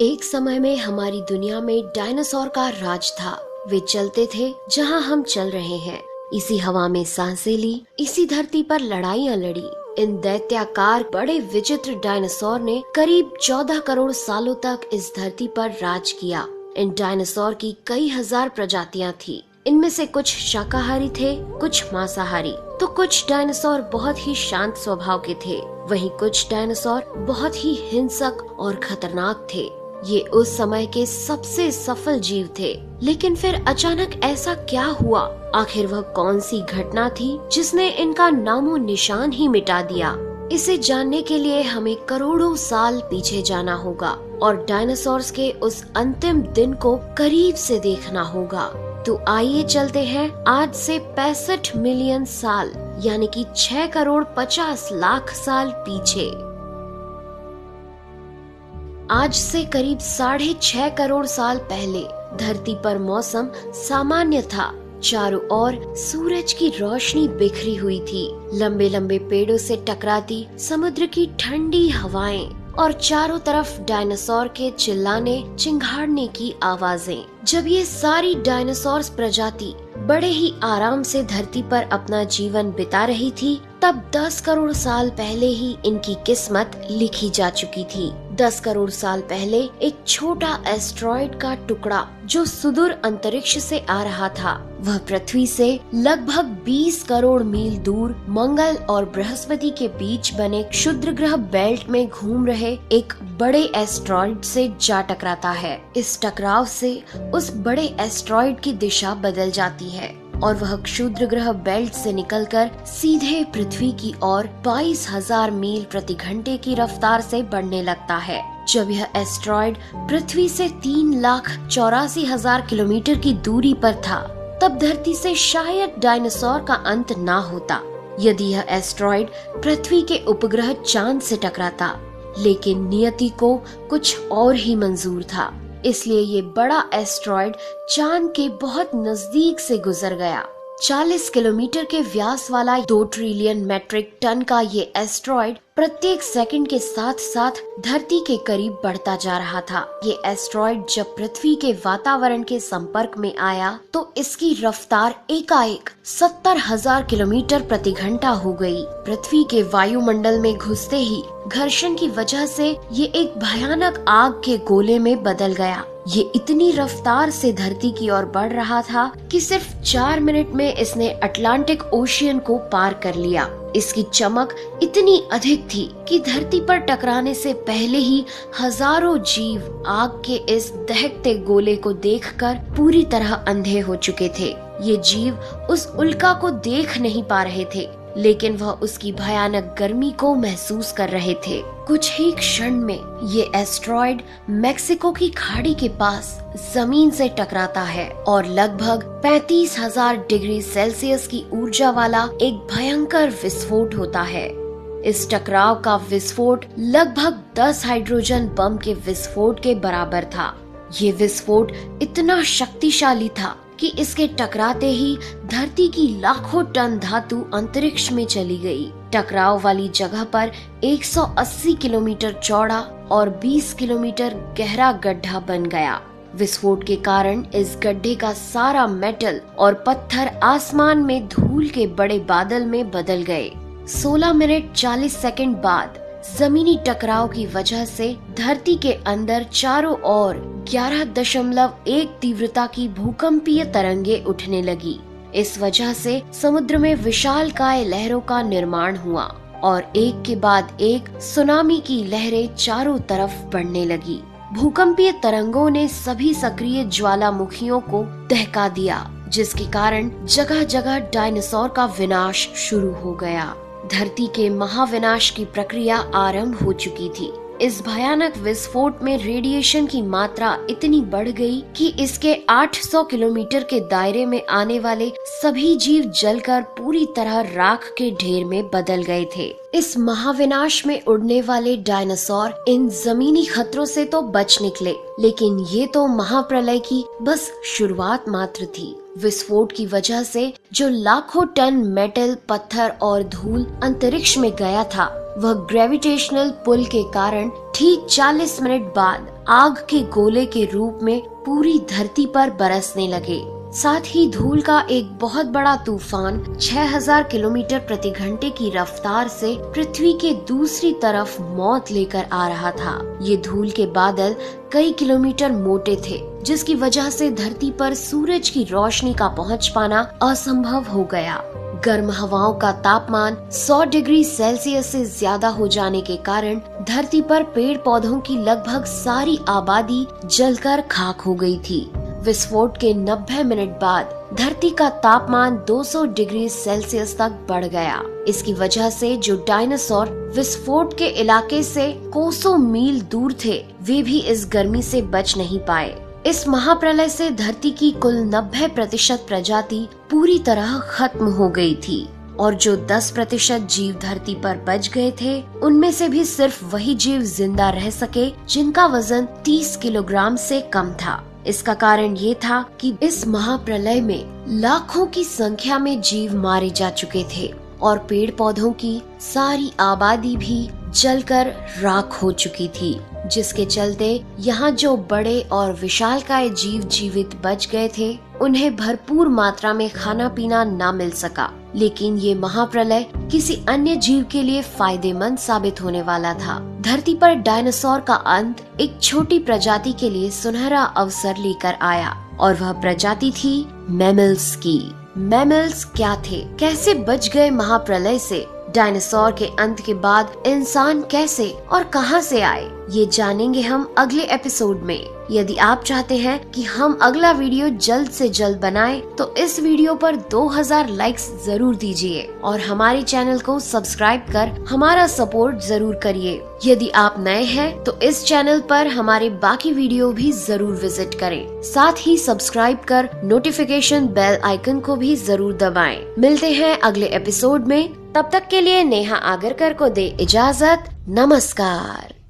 एक समय में हमारी दुनिया में डायनासोर का राज था। वे चलते थे जहां हम चल रहे हैं। इसी हवा में सांसें ली, इसी धरती पर लड़ाइयां लड़ी। इन दैत्याकार बड़े विचित्र डायनासोर ने करीब 14 करोड़ सालों तक इस धरती पर राज किया। इन डायनासोर की कई हजार प्रजातियां थी। इनमें से कुछ शाकाहारी थे, कुछ मांसाहारी, तो कुछ डायनासोर बहुत ही शांत स्वभाव के थे। वहीं कुछ डायनासोर बहुत ही हिंसक और खतरनाक थे। ये उस समय के सबसे सफल जीव थे। लेकिन फिर अचानक ऐसा क्या हुआ? आखिर वह कौन सी घटना थी जिसने इनका नामो निशान ही मिटा दिया? इसे जानने के लिए हमें करोड़ों साल पीछे जाना होगा और डायनासोर्स के उस अंतिम दिन को करीब से देखना होगा। तो आइए चलते हैं आज से 65 मिलियन साल यानी कि 6 करोड़ 50 लाख साल पीछे। आज से करीब 6.5 करोड़ साल पहले धरती पर मौसम सामान्य था। चारों ओर सूरज की रोशनी बिखरी हुई थी। लंबे लंबे पेड़ों से टकराती समुद्र की ठंडी हवाएं और चारों तरफ डायनासोर के चिल्लाने चिंघाड़ने की आवाजें। जब ये सारी डायनासोर प्रजाति बड़े ही आराम से धरती पर अपना जीवन बिता रही थी, तब 10 करोड़ साल पहले ही इनकी किस्मत लिखी जा चुकी थी। 10 करोड़ साल पहले एक छोटा एस्ट्रॉइड का टुकड़ा जो सुदूर अंतरिक्ष से आ रहा था, वह पृथ्वी से लगभग 20 करोड़ मील दूर मंगल और बृहस्पति के बीच बने क्षुद्र ग्रह बेल्ट में घूम रहे एक बड़े एस्ट्रॉइड से जा टकराता है। इस टकराव से उस बड़े एस्ट्रॉइड की दिशा बदल जाती है और वह क्षुद्र ग्रह बेल्ट से निकलकर सीधे पृथ्वी की ओर 22,000 मील प्रति घंटे की रफ्तार से बढ़ने लगता है। जब यह एस्ट्रॉइड पृथ्वी से 3,84,000 किलोमीटर की दूरी पर था, तब धरती से शायद डायनासोर का अंत ना होता यदि यह एस्ट्रॉइड पृथ्वी के उपग्रह चांद से टकराता। लेकिन नियति को कुछ और ही मंजूर था, इसलिए ये बड़ा एस्ट्रॉइड चांद के बहुत नजदीक से गुजर गया। 40 किलोमीटर के व्यास वाला 2 ट्रिलियन मेट्रिक टन का ये एस्ट्रॉइड प्रत्येक सेकंड के साथ साथ धरती के करीब बढ़ता जा रहा था। ये एस्ट्रॉइड जब पृथ्वी के वातावरण के संपर्क में आया तो इसकी रफ्तार एकाएक 70,000 किलोमीटर प्रति घंटा हो गई। पृथ्वी के वायुमंडल में घुसते ही घर्षण की वजह से ये एक भयानक आग के गोले में बदल गया। ये इतनी रफ्तार से धरती की ओर बढ़ रहा था कि सिर्फ 4 मिनट में इसने अटलांटिक ओशियन को पार कर लिया। इसकी चमक इतनी अधिक थी कि धरती पर टकराने से पहले ही हजारों जीव आग के इस दहकते गोले को देखकर पूरी तरह अंधे हो चुके थे। ये जीव उस उल्का को देख नहीं पा रहे थे, लेकिन वह उसकी भयानक गर्मी को महसूस कर रहे थे। कुछ ही क्षण में ये एस्ट्रॉइड मेक्सिको की खाड़ी के पास जमीन से टकराता है और लगभग 35,000 डिग्री सेल्सियस की ऊर्जा वाला एक भयंकर विस्फोट होता है। इस टकराव का विस्फोट लगभग 10 हाइड्रोजन बम के विस्फोट के बराबर था। ये विस्फोट इतना शक्तिशाली था कि इसके टकराते ही धरती की लाखों टन धातु अंतरिक्ष में चली गई। टकराव वाली जगह पर 180 किलोमीटर चौड़ा और 20 किलोमीटर गहरा गड्ढा बन गया। विस्फोट के कारण इस गड्ढे का सारा मेटल और पत्थर आसमान में धूल के बड़े बादल में बदल गए। 16 मिनट 40 सेकंड बाद जमीनी टकराव की वजह से धरती के अंदर चारों ओर 11.1 तीव्रता की भूकंपीय तरंगे उठने लगी। इस वजह से समुद्र में विशालकाय लहरों का निर्माण हुआ और एक के बाद एक सुनामी की लहरें चारों तरफ बढ़ने लगी। भूकंपीय तरंगों ने सभी सक्रिय ज्वालामुखियों को दहका दिया, जिसके कारण जगह जगह डायनासोर का विनाश शुरू हो गया। धरती के महाविनाश की प्रक्रिया आरंभ हो चुकी थी। इस भयानक विस्फोट में रेडिएशन की मात्रा इतनी बढ़ गई कि इसके 800 किलोमीटर के दायरे में आने वाले सभी जीव जलकर पूरी तरह राख के ढेर में बदल गए थे। इस महाविनाश में उड़ने वाले डायनासोर इन जमीनी खतरों से तो बच निकले, लेकिन ये तो महाप्रलय की बस शुरुआत मात्र थी। विस्फोट की वजह से जो लाखों टन मेटल, पत्थर और धूल अंतरिक्ष में गया था, वह ग्रेविटेशनल पुल के कारण ठीक 40 मिनट बाद आग के गोले के रूप में पूरी धरती पर बरसने लगे। साथ ही धूल का एक बहुत बड़ा तूफान 6000 किलोमीटर प्रति घंटे की रफ्तार से पृथ्वी के दूसरी तरफ मौत लेकर आ रहा था। ये धूल के बादल कई किलोमीटर मोटे थे, जिसकी वजह से धरती पर सूरज की रोशनी का पहुंच पाना असंभव हो गया। गर्म हवाओं का तापमान 100 डिग्री सेल्सियस से ज्यादा हो जाने के कारण धरती पर पेड़ पौधों की लगभग सारी आबादी जलकर खाक हो गई थी। विस्फोट के 90 मिनट बाद धरती का तापमान 200 डिग्री सेल्सियस तक बढ़ गया। इसकी वजह से जो डायनासोर विस्फोट के इलाके से कोसों मील दूर थे, वे भी इस गर्मी से बच नहीं पाए। इस महाप्रलय से धरती की कुल 90% प्रजाति पूरी तरह खत्म हो गई थी और जो 10% जीव धरती पर बच गए थे, उनमें से भी सिर्फ वही जीव जिंदा रह सके जिनका वजन 30 किलोग्राम से कम था। इसका कारण ये था कि इस महाप्रलय में लाखों की संख्या में जीव मारे जा चुके थे और पेड़ पौधों की सारी आबादी भी जलकर राख हो चुकी थी, जिसके चलते यहाँ जो बड़े और विशालकाय जीव जीवित बच गए थे, उन्हें भरपूर मात्रा में खाना पीना ना मिल सका। लेकिन ये महाप्रलय किसी अन्य जीव के लिए फायदेमंद साबित होने वाला था। धरती पर डायनासोर का अंत एक छोटी प्रजाति के लिए सुनहरा अवसर लेकर आया और वह प्रजाति थी मैमल्स की। मैमल्स क्या थे, कैसे बच गए महाप्रलय से, डायनासोर के अंत के बाद इंसान कैसे और कहां से आए, ये जानेंगे हम अगले एपिसोड में। यदि आप चाहते हैं कि हम अगला वीडियो जल्द से जल्द बनाएं, तो इस वीडियो पर 2000 लाइक्स जरूर दीजिए और हमारे चैनल को सब्सक्राइब कर हमारा सपोर्ट जरूर करिए। यदि आप नए हैं तो इस चैनल पर हमारे बाकी वीडियो भी जरूर विजिट करें। साथ ही सब्सक्राइब कर नोटिफिकेशन बेल आइकन को भी जरूर दबाएं। मिलते हैं अगले एपिसोड में, तब तक के लिए नेहा आगरकर को दे इजाजत। नमस्कार।